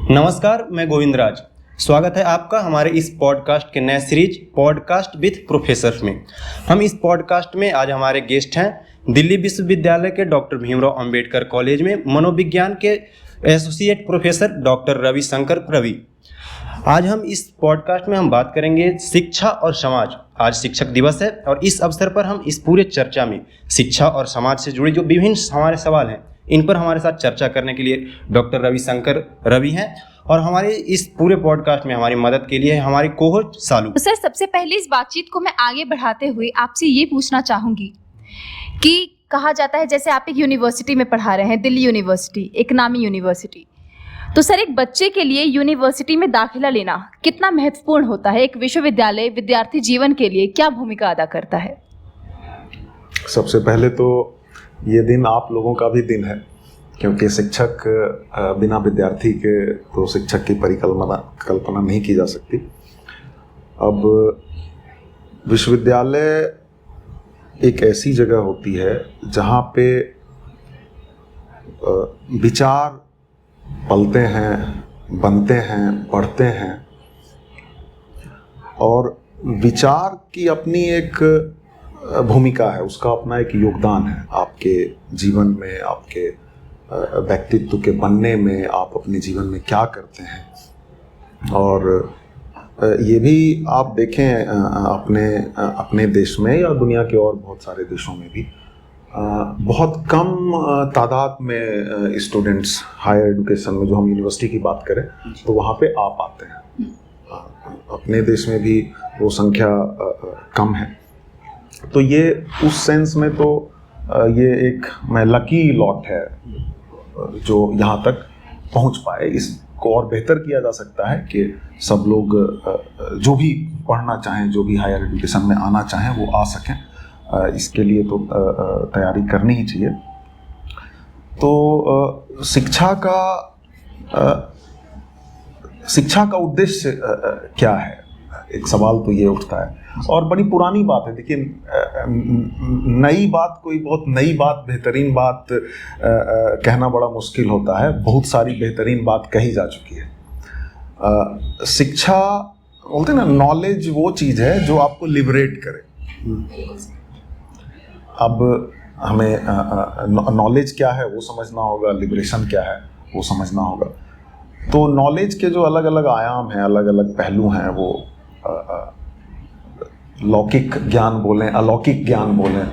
नमस्कार, मैं गोविंद राज। स्वागत है आपका हमारे इस पॉडकास्ट के नए सीरीज पॉडकास्ट विद प्रोफेसर में। हम इस पॉडकास्ट में आज हमारे गेस्ट हैं दिल्ली विश्वविद्यालय के डॉक्टर भीमराव अंबेडकर कॉलेज में मनोविज्ञान के associate professor doctor Ravishankar Ravi. आज हम इस पॉडकास्ट में हम बात करेंगे शिक्षा और समाज। आज शिक्षक दिवस है और इस अवसर पर हम इस पूरे चर्चा में शिक्षा और समाज से जुड़े जो विभिन्न हमारे सवाल हैं, इन पर हमारे साथ चर्चा करने के लिए डॉक्टर रविशंकर रवि हैं और हमारे इस पूरे पॉडकास्ट में हमारी मदद के लिए हमारी कोहोस्ट सालू। सर, सबसे पहले इस बातचीत को मैं आगे बढ़ाते हुए आपसे ये पूछना चाहूँगी कि कहा जाता है, जैसे आप एक यूनिवर्सिटी में पढ़ा रहे हैं, दिल्ली यूनिवर्सिटी एक नामी यूनिवर्सिटी, तो सर एक बच्चे के लिए यूनिवर्सिटी में दाखिला लेना कितना महत्वपूर्ण होता है? एक विश्वविद्यालय विद्यार्थी जीवन के लिए क्या भूमिका अदा करता है? सबसे पहले तो ये दिन आप लोगों का भी दिन है, क्योंकि शिक्षक बिना विद्यार्थी के तो शिक्षक की कल्पना नहीं की जा सकती। अब विश्वविद्यालय एक ऐसी जगह होती है जहाँ पे विचार पलते हैं, बनते हैं, बढ़ते हैं, और विचार की अपनी एक भूमिका है, उसका अपना एक योगदान है आपके जीवन में, आपके व्यक्तित्व के बनने में, आप अपने जीवन में क्या करते हैं। और ये भी आप देखें अपने देश में या दुनिया के और बहुत सारे देशों में भी बहुत कम तादाद में स्टूडेंट्स हायर एजुकेशन में, जो हम यूनिवर्सिटी की बात करें तो वहाँ पे आ पाते हैं। अपने देश में भी वो संख्या कम है। तो ये उस सेंस में तो ये एक लकी लॉट है जो यहाँ तक पहुँच पाए। इसको और बेहतर किया जा सकता है कि सब लोग जो भी पढ़ना चाहें, जो भी हायर एजुकेशन में आना चाहें, वो आ सकें। इसके लिए तो तैयारी करनी ही चाहिए। तो शिक्षा का उद्देश्य क्या है, एक सवाल तो ये उठता है। और बड़ी पुरानी बात है, देखिए नई बात, कोई बहुत नई बात, बेहतरीन बात कहना बड़ा मुश्किल होता है। बहुत सारी बेहतरीन बात कही जा चुकी है। शिक्षा बोलते हैं ना, नॉलेज वो चीज़ है जो आपको लिबरेट करे। अब हमें नॉलेज क्या है वो समझना होगा, लिबरेशन क्या है वो समझना होगा। तो नॉलेज के जो अलग अलग आयाम हैं, अलग अलग पहलू हैं, वो लौकिक ज्ञान बोलें, अलौकिक ज्ञान बोलें,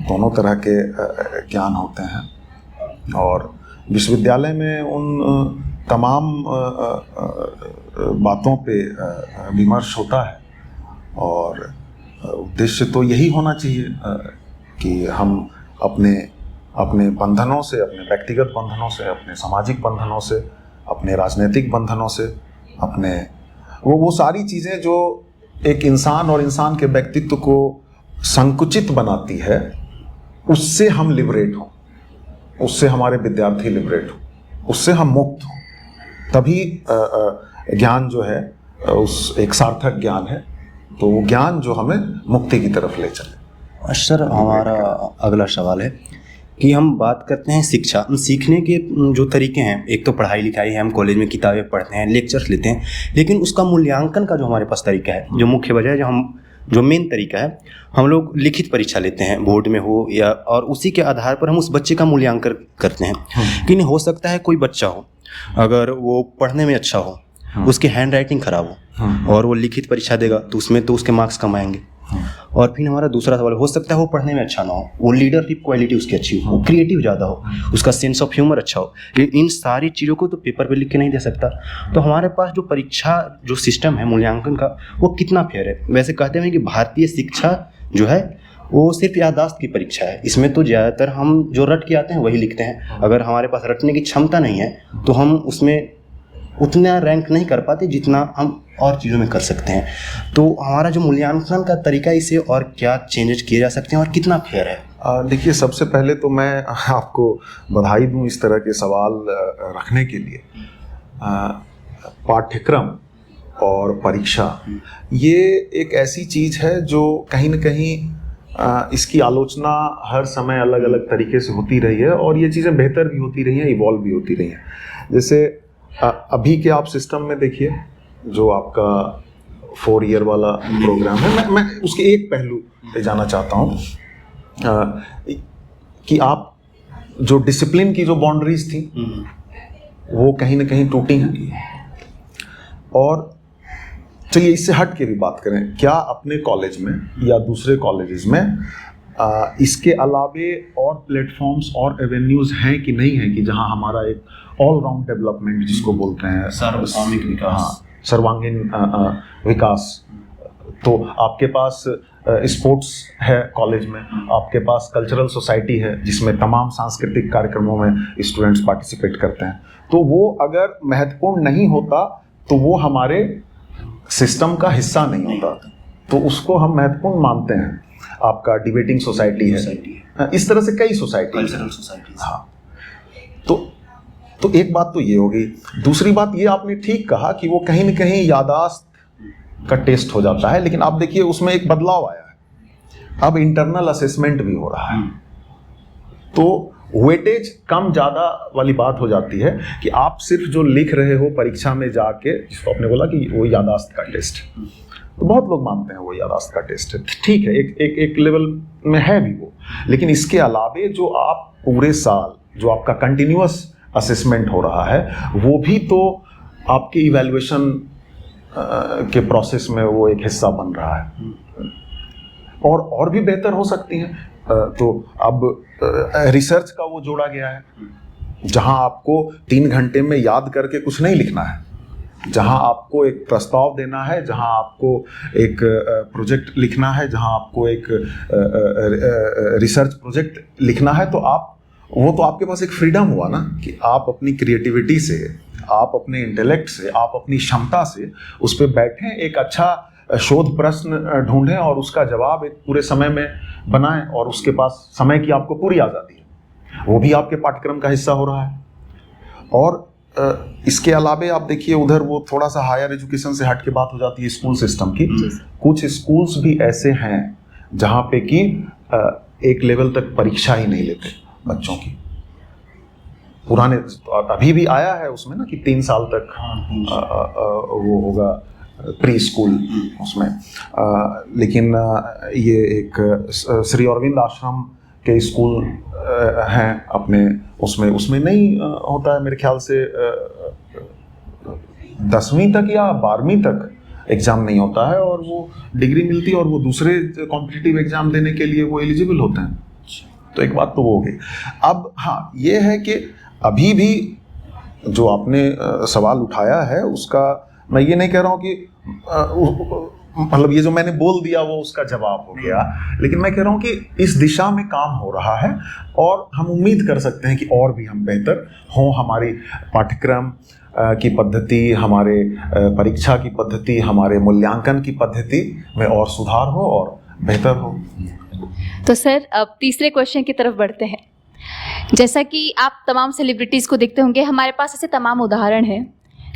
दोनों तरह के ज्ञान होते हैं। और विश्वविद्यालय में उन तमाम बातों पे विमर्श होता है। और उद्देश्य तो यही होना चाहिए कि हम अपने बंधनों से, अपने व्यक्तिगत बंधनों से, अपने सामाजिक बंधनों से, अपने राजनीतिक बंधनों से, अपने वो सारी चीज़ें जो एक इंसान और इंसान के व्यक्तित्व को संकुचित बनाती है, उससे हम लिबरेट हों, उससे हमारे विद्यार्थी लिबरेट हों, उससे हम मुक्त हों। तभी ज्ञान जो है उस एक सार्थक ज्ञान है। तो वो ज्ञान जो हमें मुक्ति की तरफ ले चले। सर, हमारा अगला सवाल है कि हम बात करते हैं शिक्षा, सीखने के जो तरीके हैं। एक तो पढ़ाई लिखाई है, हम कॉलेज में किताबें पढ़ते हैं, लेक्चर्स लेते हैं, लेकिन उसका मूल्यांकन का जो हमारे पास तरीका है, जो मुख्य वजह है, जो मेन तरीका है, हम लोग लिखित परीक्षा लेते हैं, बोर्ड में हो या, और उसी के आधार पर हम उस बच्चे का मूल्यांकन करते हैं। कि नहीं हो सकता है कोई बच्चा हो, अगर वो पढ़ने में अच्छा हो, उसकी हैंड राइटिंग खराब हो और वो लिखित परीक्षा देगा तो उसमें तो उसके मार्क्स कम आएंगे। और फिर हमारा दूसरा सवाल, हो सकता है वो पढ़ने में अच्छा ना हो, वो लीडरशिप क्वालिटी उसकी अच्छी हो, वो क्रिएटिव ज़्यादा हो, उसका सेंस ऑफ ह्यूमर अच्छा हो, लेकिन इन सारी चीज़ों को तो पेपर पे लिख के नहीं दे सकता। तो हमारे पास जो परीक्षा जो सिस्टम है मूल्यांकन का, वो कितना फेयर है? वैसे कहते हैं कि भारतीय शिक्षा जो है वो सिर्फ याददाश्त की परीक्षा है। इसमें तो ज़्यादातर हम जो रट के आते हैं वही लिखते हैं। अगर हमारे पास रटने की क्षमता नहीं है तो हम उसमें उतना रैंक नहीं कर पाते जितना हम और चीज़ों में कर सकते हैं। तो हमारा जो मूल्यांकन का तरीका, इसे और क्या चेंजेस किए जा सकते हैं और कितना फेयर है? देखिए, सबसे पहले तो मैं आपको बधाई दूं इस तरह के सवाल रखने के लिए। पाठ्यक्रम और परीक्षा ये एक ऐसी चीज़ है जो कहीं न कहीं इसकी आलोचना हर समय अलग अलग तरीके से होती रही है और ये चीज़ें बेहतर भी होती रही हैं, इवॉल्व भी होती रही हैं। जैसे अभी के आप सिस्टम में देखिए, जो आपका 4 ईयर वाला प्रोग्राम है, मैं उसके एक पहलू पे जाना चाहता हूँ कि आप जो डिसिप्लिन की जो बाउंड्रीज थी वो कहीं ना कहीं टूटी हैं। और चलिए इससे हट के भी बात करें, क्या अपने कॉलेज में या दूसरे कॉलेजेस में इसके अलावे और प्लेटफॉर्म्स और एवेन्यूज हैं कि नहीं है कि जहां हमारा एक ऑलराउंड डेवलपमेंट जिसको बोलते हैं, सर्वांगीण विकास, सर्वांगीण विकास। तो आपके पास स्पोर्ट्स है कॉलेज में, आपके पास कल्चरल सोसाइटी है जिसमें तमाम सांस्कृतिक कार्यक्रमों में स्टूडेंट्स पार्टिसिपेट करते हैं। तो वो अगर महत्वपूर्ण नहीं होता तो वो हमारे सिस्टम का हिस्सा नहीं होता, तो उसको हम महत्वपूर्ण मानते हैं। आपका डिबेटिंग सोसाइटी है, इस तरह से कई सोसाइटी, कल्चरल सोसाइटी। हाँ, तो एक बात तो ये होगी। दूसरी बात ये आपने ठीक कहा कि वो कहीं न कहीं याददाश्त का टेस्ट हो जाता है, लेकिन आप देखिए उसमें एक बदलाव आया है, अब इंटरनल असेसमेंट भी हो रहा है। तो वेटेज कम ज़्यादा वाली बात हो जाती है कि आप सिर्फ जो लिख रहे हो परीक्षा में जाके, जिसको आपने बोला कि वो याददाश्त का टेस्ट, तो बहुत लोग मानते हैं वो याददाश्त का टेस्ट है, ठीक है, एक लेवल में है भी वो, लेकिन इसके अलावे जो आप पूरे साल जो आपका कंटिन्यूअस असेसमेंट हो रहा है वो भी तो आपके इवैल्यूएशन के प्रोसेस में वो एक हिस्सा बन रहा है, और भी बेहतर हो सकती हैं। तो अब रिसर्च का वो जोड़ा गया है, जहां आपको 3 घंटे में याद करके कुछ नहीं लिखना है, जहां आपको एक प्रस्ताव देना है, जहां आपको एक प्रोजेक्ट लिखना है, जहां आपको एक रिसर्च प्रोजेक्ट लिखना है, तो वो तो आपके पास एक फ्रीडम हुआ ना कि आप अपनी क्रिएटिविटी से, आप अपने इंटेलेक्ट से, आप अपनी क्षमता से उस पर बैठें, एक अच्छा शोध प्रश्न ढूंढें और उसका जवाब एक पूरे समय में बनाएं, और उसके पास समय की आपको पूरी आज़ादी है। वो भी आपके पाठ्यक्रम का हिस्सा हो रहा है। और इसके अलावे आप देखिए उधर वो थोड़ा सा हायर एजुकेशन से हट के बात हो जाती है स्कूल सिस्टम की। कुछ स्कूल्स भी ऐसे हैं जहाँ पे कि एक लेवल तक परीक्षा ही नहीं लेते बच्चों की। पुराने अभी भी आया है उसमें ना कि 3 साल तक वो होगा प्री स्कूल उसमें, लेकिन ये एक श्री अरविंद आश्रम के स्कूल हैं अपने, उसमें नहीं होता है मेरे ख्याल से 10वीं तक या 12वीं तक एग्ज़ाम नहीं होता है, और वो डिग्री मिलती है और वो दूसरे कॉम्पिटिटिव एग्ज़ाम देने के लिए वो एलिजिबल होते हैं। तो एक बात तो वो हो गई। अब हाँ, ये है कि अभी भी जो आपने सवाल उठाया है उसका मैं ये नहीं कह रहा हूँ कि मतलब ये जो मैंने बोल दिया वो उसका जवाब हो गया, लेकिन मैं कह रहा हूँ कि इस दिशा में काम हो रहा है और हम उम्मीद कर सकते हैं कि और भी हम बेहतर हों। हमारी पाठ्यक्रम की पद्धति, हमारे परीक्षा की पद्धति, हमारे मूल्यांकन की पद्धति में और सुधार हो और बेहतर हो। तो सर अब तीसरे क्वेश्चन की तरफ बढ़ते हैं। जैसा कि आप तमाम सेलिब्रिटीज़ को देखते होंगे, हमारे पास ऐसे तमाम उदाहरण हैं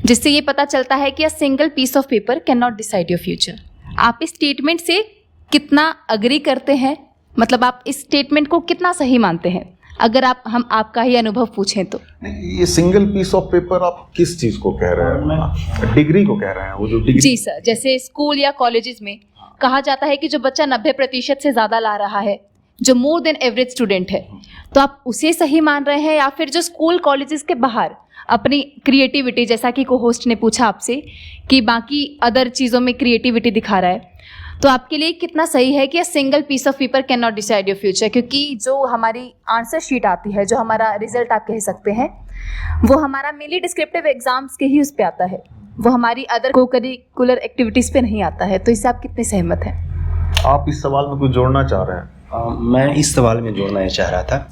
जिससे ये पता चलता है कि a single piece of paper cannot decide your future. आप इस स्टेटमेंट से कितना अग्री करते हैं, मतलब आप इस स्टेटमेंट को कितना सही मानते हैं, अगर हम आपका ही अनुभव पूछें तो? ये सिंगल पीस ऑफ पेपर आप किस चीज़ को कह रहे हैं? डिग्री को कह रहे हैं, वो जो डिग्री? जी सर, जैसे स्कूल या कॉलेजेस में कहा जाता है कि जो बच्चा 90% से ज़्यादा ला रहा है, जो मोर देन एवरेज स्टूडेंट है, तो आप उसे सही मान रहे हैं, या फिर जो स्कूल कॉलेजेस के बाहर अपनी क्रिएटिविटी, जैसा कि को होस्ट ने पूछा आपसे कि बाकी अदर चीज़ों में क्रिएटिविटी दिखा रहा है, तो आपके लिए कितना सही है कि a single piece of paper cannot decide your future? क्योंकि जो हमारी आंसर शीट आती है, जो हमारा रिजल्ट आप कह सकते हैं, वो हमारा मेनली डिस्क्रिप्टिव एग्जाम्स के ही उस पर आता है, वो हमारी अदर को करिकुलर एक्टिविटीज़ पे नहीं आता है। तो इससे आप कितने सहमत हैं? आप इस सवाल में कुछ जोड़ना चाह रहे हैं? मैं इस सवाल में जोड़ना ये चाह रहा था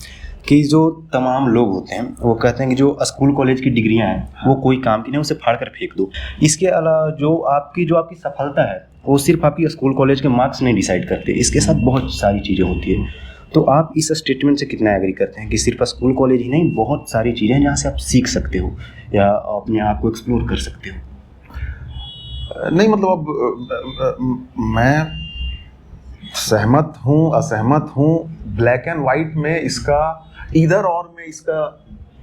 कि जो तमाम लोग होते हैं वो कहते हैं कि जो स्कूल कॉलेज की डिग्रियां हैं वो कोई काम की नहीं, उसे फाड़ कर फेंक दो। इसके अलावा जो आपकी सफलता है वो सिर्फ आपकी स्कूल कॉलेज के मार्क्स नहीं डिसाइड करते, इसके साथ बहुत सारी चीज़ें होती है। तो आप इस स्टेटमेंट से कितना एग्री करते हैं कि सिर्फ स्कूल कॉलेज ही नहीं, बहुत सारी चीज़ें हैं जहाँ से आप सीख सकते हो या अपने आप को एक्सप्लोर कर सकते हो? नहीं, मतलब अब मैं सहमत हूँ असहमत हूँ, ब्लैक एंड वाइट में इसका, इधर और में इसका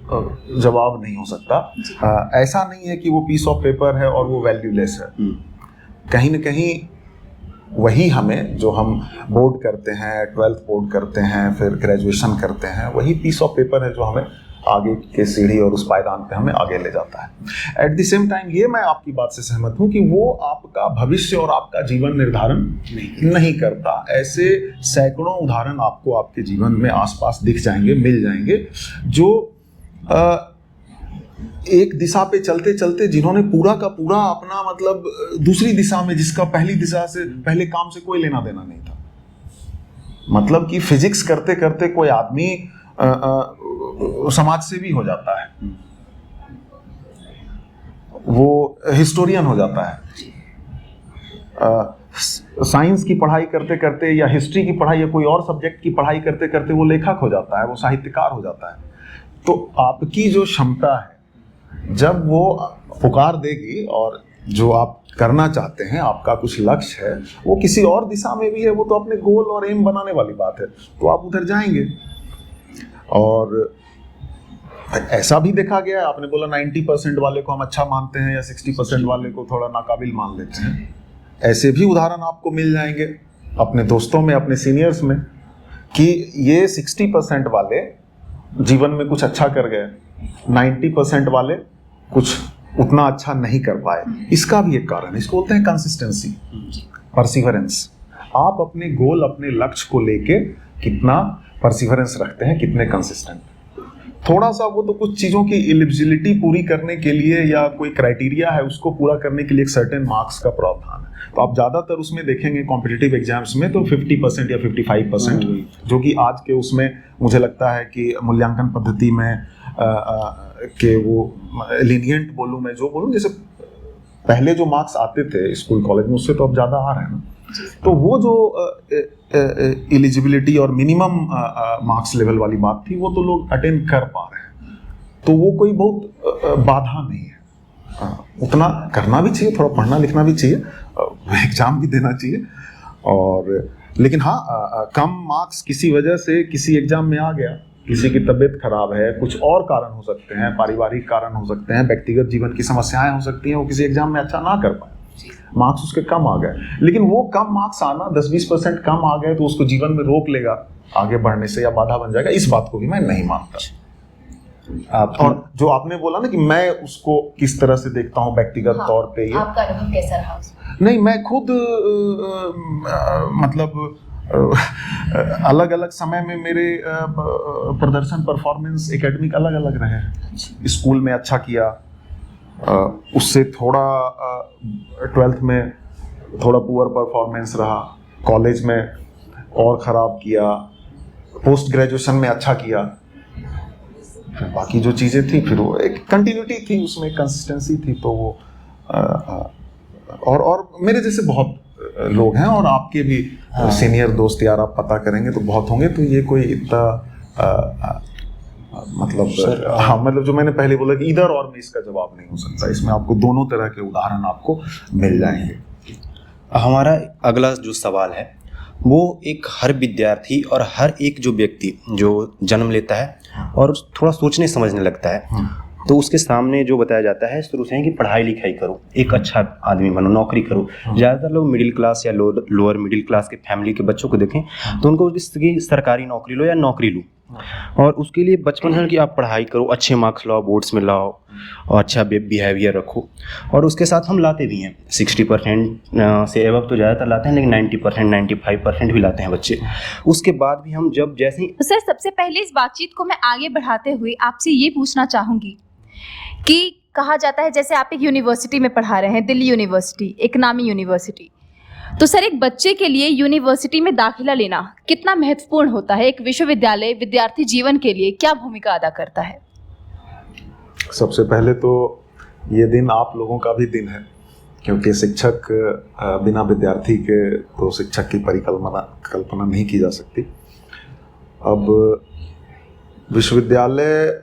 जवाब नहीं हो सकता। ऐसा नहीं है कि वो पीस ऑफ पेपर है और वो वैल्यूलेस है। कहीं न कहीं वही हमें, जो हम बोर्ड करते हैं, 12th बोर्ड करते हैं, फिर ग्रेजुएशन करते हैं, वही पीस ऑफ पेपर है जो हमें आगे के सीढ़ी और उस पायदान पे हमें आगे ले जाता है। एट द सेम टाइम ये मैं आपकी बात से सहमत हूँ कि वो आपका भविष्य और आपका जीवन निर्धारण नहीं करता। ऐसे सैकड़ों उदाहरण आपको आपके जीवन में आसपास दिख जाएंगे, मिल जाएंगे, जो एक दिशा पे चलते चलते जिन्होंने पूरा का पूरा अपना मतलब दूसरी दिशा में, जिसका पहली दिशा से, पहले काम से कोई लेना देना नहीं था, मतलब कि फिजिक्स करते करते कोई आदमी समाज सेवी हो जाता है, वो हिस्टोरियन हो जाता है, साइंस की पढ़ाई करते करते या हिस्ट्री की पढ़ाई या कोई और सब्जेक्ट की पढ़ाई करते करते वो लेखक हो जाता है, वो साहित्यकार हो जाता है। तो आपकी जो क्षमता है, जब वो पुकार देगी और जो आप करना चाहते हैं, आपका कुछ लक्ष्य है, वो किसी और दिशा में भी है, वो तो अपने गोल और एम बनाने वाली बात है, तो आप उधर जाएंगे। और ऐसा भी देखा गया है, आपने बोला 90% वाले को हम अच्छा मानते हैं या 60% वाले को थोड़ा नाकाबिल मान लेते हैं, ऐसे भी उदाहरण आपको मिल जाएंगे अपने दोस्तों में, अपने सीनियर्स में, कि ये 60% वाले जीवन में कुछ अच्छा कर गए, 90% वाले कुछ उतना अच्छा नहीं कर पाए। इसका भी एक कारण है, इसको बोलते हैं कंसिस्टेंसी, परसिवरेंस। आप अपने गोल, अपने लक्ष्य को लेके कितना परसिवरेंस रखते हैं, कितने कंसिस्टेंट। थोड़ा सा वो तो कुछ चीज़ों की एलिजिबिलिटी पूरी करने के लिए या कोई क्राइटेरिया है, उसको पूरा करने के लिए एक सर्टेन मार्क्स का प्रावधान है। तो आप ज़्यादातर उसमें देखेंगे कॉम्पिटिटिव एग्जाम्स में तो 50% या 55%, जो कि आज के उसमें मुझे लगता है कि मूल्यांकन पद्धति में के वो लीनियंट बोलूँ, मैं जो बोलूँ, जैसे पहले जो मार्क्स आते थे स्कूल कॉलेज में, उससे तो अब ज़्यादा आ रहे हैं ना। तो वो जो एलिजिबिलिटी और मिनिमम मार्क्स लेवल वाली बात थी, वो तो लोग अटेंड कर पा रहे हैं, तो वो कोई बहुत बाधा नहीं है। उतना करना भी चाहिए, थोड़ा पढ़ना लिखना भी चाहिए, एग्जाम भी देना चाहिए, और लेकिन हाँ, कम मार्क्स किसी वजह से किसी एग्जाम में आ गया, किसी की तबीयत खराब है, कुछ और कारण हो सकते हैं, पारिवारिक कारण हो सकते हैं, व्यक्तिगत जीवन की समस्याएं हो सकती हैं, वो किसी एग्जाम में अच्छा ना कर पाए, मार्क्स उसके कम आ गए, लेकिन वो कम मार्क्स आना 10-20% कम आ गए तो उसको जीवन में रोक लेगा आगे बढ़ने से या बाधा बन जाएगा, इस बात को भी मैं नहीं मानता। और जो आपने बोला ना कि मैं उसको किस तरह से देखता हूँ व्यक्तिगत तौर पे, आपका अनुभव कैसा रहा? नहीं, मैं खुद मतलब अलग अलग समय में मेरे प्रदर्शन, परफॉर्मेंस, एकेडमिक अलग अलग रहे हैं। स्कूल में अच्छा किया, उससे थोड़ा 12th में थोड़ा पुअर परफॉर्मेंस रहा, कॉलेज में और ख़राब किया, पोस्ट ग्रेजुएशन में अच्छा किया, फिर बाकी जो चीज़ें थी, फिर वो एक कंटिन्यूटी थी, उसमें कंसिस्टेंसी थी, तो वो और मेरे जैसे बहुत लोग हैं, और आपके भी सीनियर दोस्त यार आप पता करेंगे तो बहुत होंगे, तो ये कोई इतना मतलब हाँ, मतलब जो मैंने पहले बोला कि इधर और में इसका जवाब नहीं हो सकता, इसमें आपको दोनों तरह के उदाहरण आपको मिल जाएंगे। हमारा अगला जो सवाल है वो एक हर विद्यार्थी और हर एक जो व्यक्ति जो जन्म लेता है और थोड़ा सोचने समझने लगता है, तो उसके सामने जो बताया जाता है शुरू से कि पढ़ाई लिखाई करो, एक अच्छा आदमी बनो, नौकरी करो। ज़्यादातर लोग मिडिल क्लास या लोअर मिडिल क्लास के फैमिली के बच्चों को देखें तो उनको इसकी सरकारी नौकरी लो या नौकरी लो, और उसके लिए बचपन है कि आप पढ़ाई करो, अच्छे मार्क्स लाओ, बोर्ड्स में लाओ और अच्छा बिहेवियर रखो, और उसके साथ हम लाते भी हैं 60% से एबव तो ज़्यादातर लाते हैं, लेकिन 90% 95% भी लाते हैं बच्चे। उसके बाद भी हम जब जैसे ही सर, सबसे पहले इस बातचीत को मैं आगे बढ़ाते हुए आपसे ये पूछना चाहूँगी कि कहा जाता है, जैसे आप एक यूनिवर्सिटी में पढ़ा रहे हैं, दिल्ली यूनिवर्सिटी, एक नामी यूनिवर्सिटी, तो सर एक बच्चे के लिए यूनिवर्सिटी में दाखिला लेना कितना महत्वपूर्ण होता है? एक विश्वविद्यालय विद्यार्थी जीवन के लिए क्या भूमिका अदा करता है? सबसे पहले तो ये दिन आप लोगों का भी दिन है, क्योंकि शिक्षक बिना विद्यार्थी के तो शिक्षक की कल्पना नहीं की जा सकती। अब विश्वविद्यालय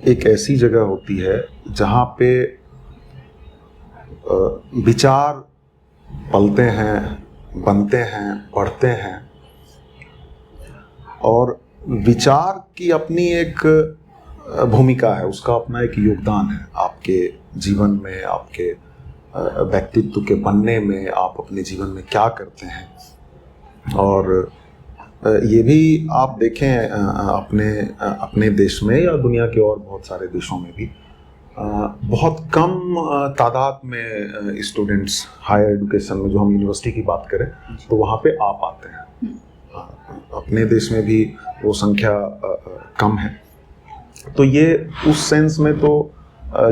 एक ऐसी जगह होती है जहाँ पे विचार पलते हैं, बनते हैं, पढ़ते हैं, और विचार की अपनी एक भूमिका है, उसका अपना एक योगदान है आपके जीवन में, आपके व्यक्तित्व के बनने में, आप अपने जीवन में क्या करते हैं। और ये भी आप देखें अपने देश में या दुनिया के और बहुत सारे देशों में भी बहुत कम तादाद में स्टूडेंट्स हायर एजुकेशन में, जो हम यूनिवर्सिटी की बात करें तो वहाँ पे आ पाते हैं। अपने देश में भी वो संख्या कम है। तो ये उस सेंस में तो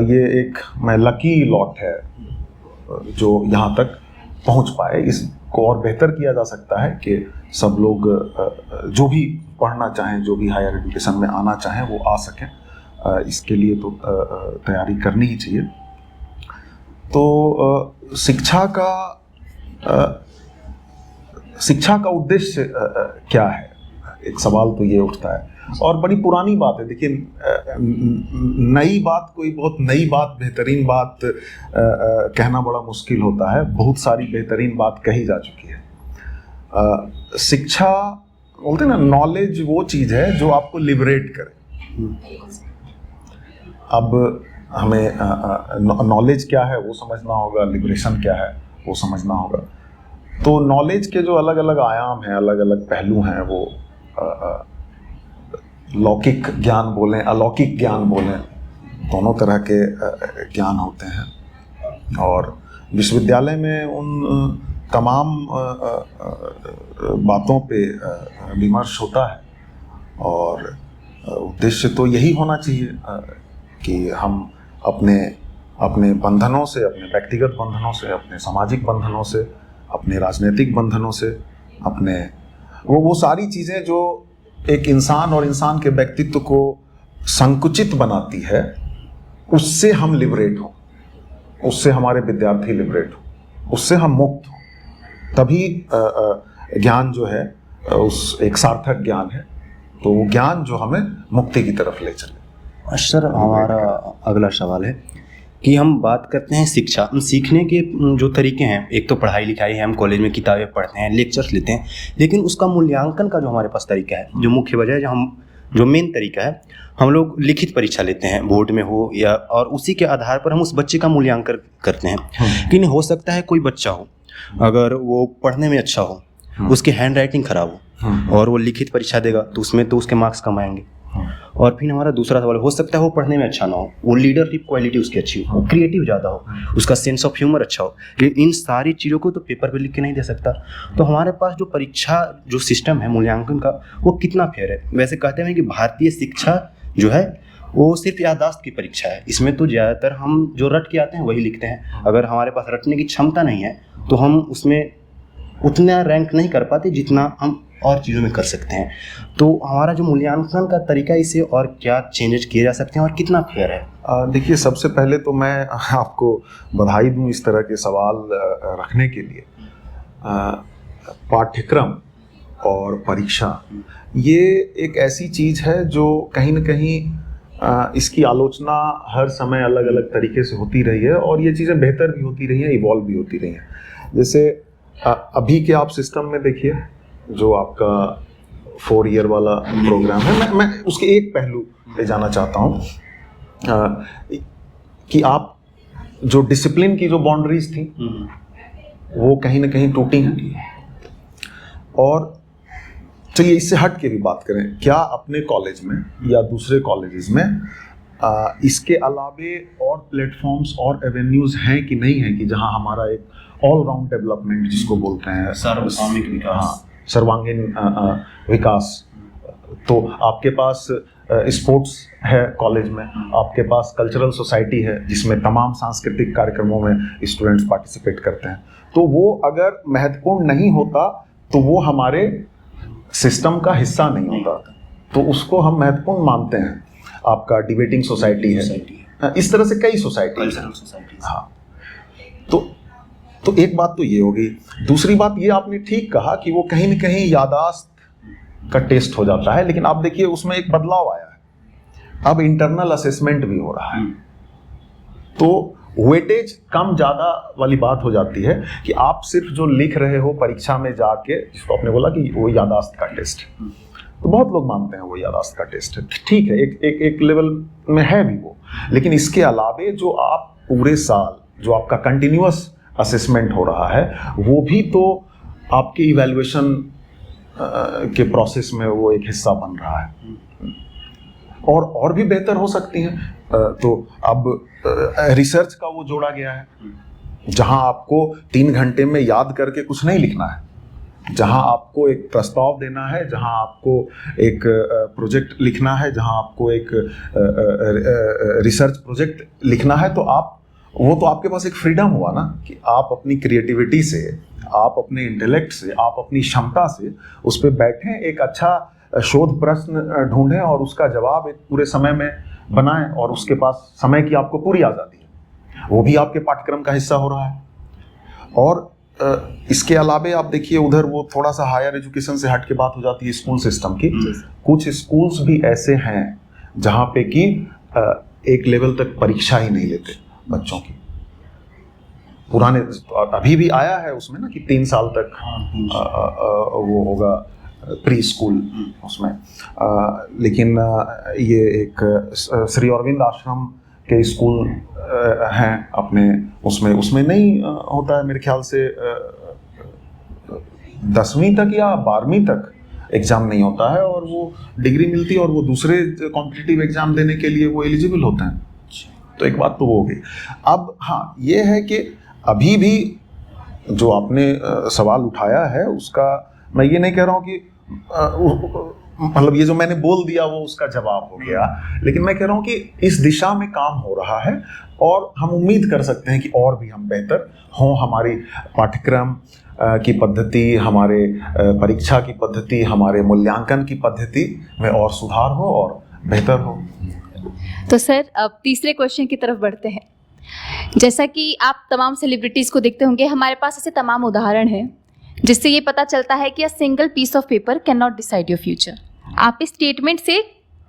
ये एक मैं लकी लॉट है जो यहाँ तक पहुँच पाए। इसको और बेहतर किया जा सकता है कि सब लोग जो भी पढ़ना चाहें, जो भी हायर एजुकेशन में आना चाहें, वो आ सकें। इसके लिए तो तैयारी करनी ही चाहिए। तो शिक्षा का उद्देश्य क्या है, एक सवाल तो ये उठता है। और बड़ी पुरानी बात है, देखिए नई बात, कोई बहुत नई बात, बेहतरीन बात कहना बड़ा मुश्किल होता है। बहुत सारी बेहतरीन बात कही जा चुकी है। शिक्षा बोलते हैं ना, नॉलेज वो चीज़ है जो आपको लिबरेट करे। अब हमें नॉलेज क्या है वो समझना होगा, लिबरेशन क्या है वो समझना होगा। तो नॉलेज के जो अलग अलग आयाम हैं, अलग अलग पहलू हैं, वो लौकिक ज्ञान बोलें, अलौकिक ज्ञान बोलें, दोनों तरह के ज्ञान होते हैं। और विश्वविद्यालय में उन तमाम बातों पे विमर्श होता है। और उद्देश्य तो यही होना चाहिए कि हम अपने बंधनों से, अपने व्यक्तिगत बंधनों से, अपने सामाजिक बंधनों से, अपने राजनीतिक बंधनों से, अपने वो सारी चीज़ें जो एक इंसान और इंसान के व्यक्तित्व को संकुचित बनाती है, उससे हम लिबरेट हों, उससे हमारे विद्यार्थी लिबरेट हों, उससे हम मुक्त हों। तभी ज्ञान जो है उस एक सार्थक ज्ञान है। तो वो ज्ञान जो हमें मुक्ति की तरफ ले चले। सर, हमारा अगला सवाल है कि हम बात करते हैं शिक्षा, सीखने के जो तरीके हैं, एक तो पढ़ाई लिखाई है, हम कॉलेज में किताबें पढ़ते हैं, लेक्चर्स लेते हैं, लेकिन उसका मूल्यांकन का जो हमारे पास तरीका है, जो मुख्य वजह है, जो मेन तरीका है, हम लोग लिखित परीक्षा लेते हैं, बोर्ड में हो या, और उसी के आधार पर हम उस बच्चे का मूल्यांकन करते हैं। कि नहीं हो सकता है कोई बच्चा हो, अगर वो पढ़ने में अच्छा हो, उसकी हैंड राइटिंग खराब हो और वो लिखित परीक्षा देगा तो उसमें तो उसके मार्क्स कम आएंगे। और फिर हमारा दूसरा सवाल, हो सकता है वो पढ़ने में अच्छा ना हो, वो लीडरशिप क्वालिटी उसकी अच्छी हो, वो क्रिएटिव ज़्यादा हो, उसका सेंस ऑफ ह्यूमर अच्छा हो, लेकिन इन सारी चीज़ों को तो पेपर पे लिख के नहीं दे सकता। तो हमारे पास जो परीक्षा जो सिस्टम है मूल्यांकन का, वो कितना फेयर है? वैसे कहते हैं कि भारतीय शिक्षा जो है वो सिर्फ याददाश्त की परीक्षा है। इसमें तो ज़्यादातर हम जो रट के आते हैं वही लिखते हैं। अगर हमारे पास रटने की क्षमता नहीं है तो हम उसमें उतना रैंक नहीं कर पाते जितना हम और चीज़ों में कर सकते हैं। तो हमारा जो मूल्यांकन का तरीका, इसे और क्या चेंजेस किए जा सकते हैं और कितना फेयर है? देखिए, सबसे पहले तो मैं आपको बधाई दूं इस तरह के सवाल रखने के लिए। पाठ्यक्रम और परीक्षा ये एक ऐसी चीज़ है जो कहीं न कहीं इसकी आलोचना हर समय अलग अलग तरीके से होती रही है, और ये चीज़ें बेहतर भी होती रही हैं, इवॉल्व भी होती रही हैं। जैसे अभी के आप सिस्टम में देखिए, जो आपका 4 ईयर वाला प्रोग्राम है, मैं उसके एक पहलू पे जाना चाहता हूँ कि आप जो डिसिप्लिन की जो बाउंड्रीज थी वो कहीं ना कहीं टूटी हैं। और चलिए इससे हट के भी बात करें, क्या अपने कॉलेज में या दूसरे कॉलेजेस में इसके अलावे और प्लेटफॉर्म्स और एवेन्यूज़ हैं कि नहीं हैं कि जहां हमारा एक ऑल राउंड डेवलपमेंट जिसको बोलते हैं, सर्वसामयिक विकास, सर्वांगीण विकास। तो आपके पास स्पोर्ट्स है कॉलेज में, आपके पास कल्चरल सोसाइटी है जिसमें तमाम सांस्कृतिक कार्यक्रमों में स्टूडेंट्स पार्टिसिपेट करते हैं। तो वो अगर महत्वपूर्ण नहीं होता तो वो हमारे सिस्टम का हिस्सा नहीं होता, तो उसको हम महत्वपूर्ण मानते हैं। आपका डिबेटिंग सोसाइटी है, इस तरह से कई सोसाइटी है। हाँ, तो एक बात तो ये होगी। दूसरी बात ये आपने ठीक कहा कि वो कहीं न कहीं याददाश्त का टेस्ट हो जाता है, लेकिन आप देखिए उसमें एक बदलाव आया है, अब इंटरनल असेसमेंट भी हो रहा है। तो वेटेज कम ज़्यादा वाली बात हो जाती है कि आप सिर्फ जो लिख रहे हो परीक्षा में जाके, जिसको आपने बोला कि वो याददाश्त का टेस्ट, तो बहुत लोग मानते हैं वो याददाश्त का टेस्ट है, ठीक है, एक लेवल में है भी वो, लेकिन इसके अलावे जो आप पूरे साल जो आपका कंटिन्यूअस असेसमेंट हो रहा है वो भी तो आपके इवैल्यूएशन के प्रोसेस में वो एक हिस्सा बन रहा है, और भी बेहतर हो सकती हैं। तो अब रिसर्च का वो जोड़ा गया है, जहां आपको 3 घंटे में याद करके कुछ नहीं लिखना है, जहां आपको एक प्रस्ताव देना है, जहां आपको एक प्रोजेक्ट लिखना है, जहां आपको एक रिसर्च प्रोजेक्ट लिखना है, तो वो तो आपके पास एक फ्रीडम हुआ ना कि आप अपनी क्रिएटिविटी से, आप अपने इंटेलेक्ट से, आप अपनी क्षमता से उस पर बैठें, एक अच्छा शोध प्रश्न ढूंढें और उसका जवाब एक पूरे समय में बनाएं, और उसके पास समय की आपको पूरी आज़ादी है, वो भी आपके पाठ्यक्रम का हिस्सा हो रहा है। और इसके अलावे आप देखिए उधर वो थोड़ा सा हायर एजुकेशन से हट के बात हो जाती है स्कूल सिस्टम की। कुछ स्कूल्स भी ऐसे हैं जहाँ पे कि एक लेवल तक परीक्षा ही नहीं लेते बच्चों की। पुराने अभी भी आया है उसमें ना कि 3 साल तक वो होगा प्री स्कूल उसमें, लेकिन ये एक श्री अरविंद आश्रम के स्कूल हैं अपने, उसमें नहीं होता है मेरे ख्याल से 10वीं तक या 12वीं तक एग्ज़ाम नहीं होता है, और वो डिग्री मिलती है और वो दूसरे कॉम्पिटिटिव एग्ज़ाम देने के लिए वो एलिजिबल होते हैं। तो एक बात तो वो हो गई। अब हाँ, ये है कि अभी भी जो आपने सवाल उठाया है उसका मैं ये नहीं कह रहा हूँ कि मतलब ये जो मैंने बोल दिया वो उसका जवाब हो गया, लेकिन मैं कह रहा हूँ कि इस दिशा में काम हो रहा है और हम उम्मीद कर सकते हैं कि और भी हम बेहतर हों, हमारी पाठ्यक्रम की पद्धति, हमारे परीक्षा की पद्धति, हमारे मूल्यांकन की पद्धति में और सुधार हो और बेहतर हो। तो सर अब तीसरे क्वेश्चन की तरफ बढ़ते हैं। जैसा कि आप तमाम सेलिब्रिटीज़ को देखते होंगे, हमारे पास ऐसे तमाम उदाहरण हैं जिससे ये पता चलता है कि a single piece of paper cannot decide your future. आप इस स्टेटमेंट से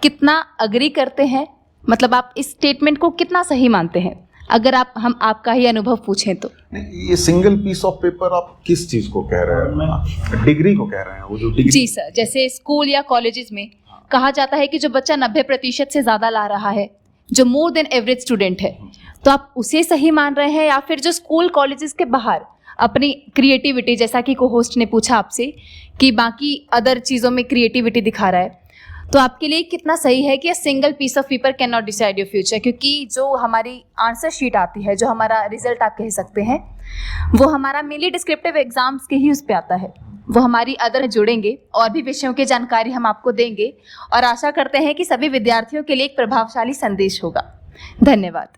कितना अग्री करते हैं, मतलब आप इस स्टेटमेंट को कितना सही मानते हैं, अगर हम आपका ही अनुभव पूछें तो? ये सिंगल पीस ऑफ पेपर आप किस चीज़ को कह रहे हैं? डिग्री को कह रहे हैं, वो जो डिग्री? जी सर, जैसे स्कूल या कॉलेजेस में कहा जाता है कि जो बच्चा 90% से ज़्यादा ला रहा है, जो मोर देन एवरेज स्टूडेंट है, तो आप उसे सही मान रहे हैं, या फिर जो स्कूल कॉलेजेस के बाहर अपनी क्रिएटिविटी, जैसा कि को होस्ट ने पूछा आपसे कि बाकी अदर चीज़ों में क्रिएटिविटी दिखा रहा है, तो आपके लिए कितना सही है कि a single piece of paper cannot decide your future? क्योंकि जो हमारी आंसर शीट आती है, जो हमारा रिजल्ट आप कह सकते हैं, वो हमारा मेनली डिस्क्रिप्टिव एग्जाम्स के ही उस पर आता है, वो हमारी अदर जुड़ेंगे और भी विषयों की जानकारी हम आपको देंगे, और आशा करते हैं कि सभी विद्यार्थियों के लिए एक प्रभावशाली संदेश होगा। धन्यवाद।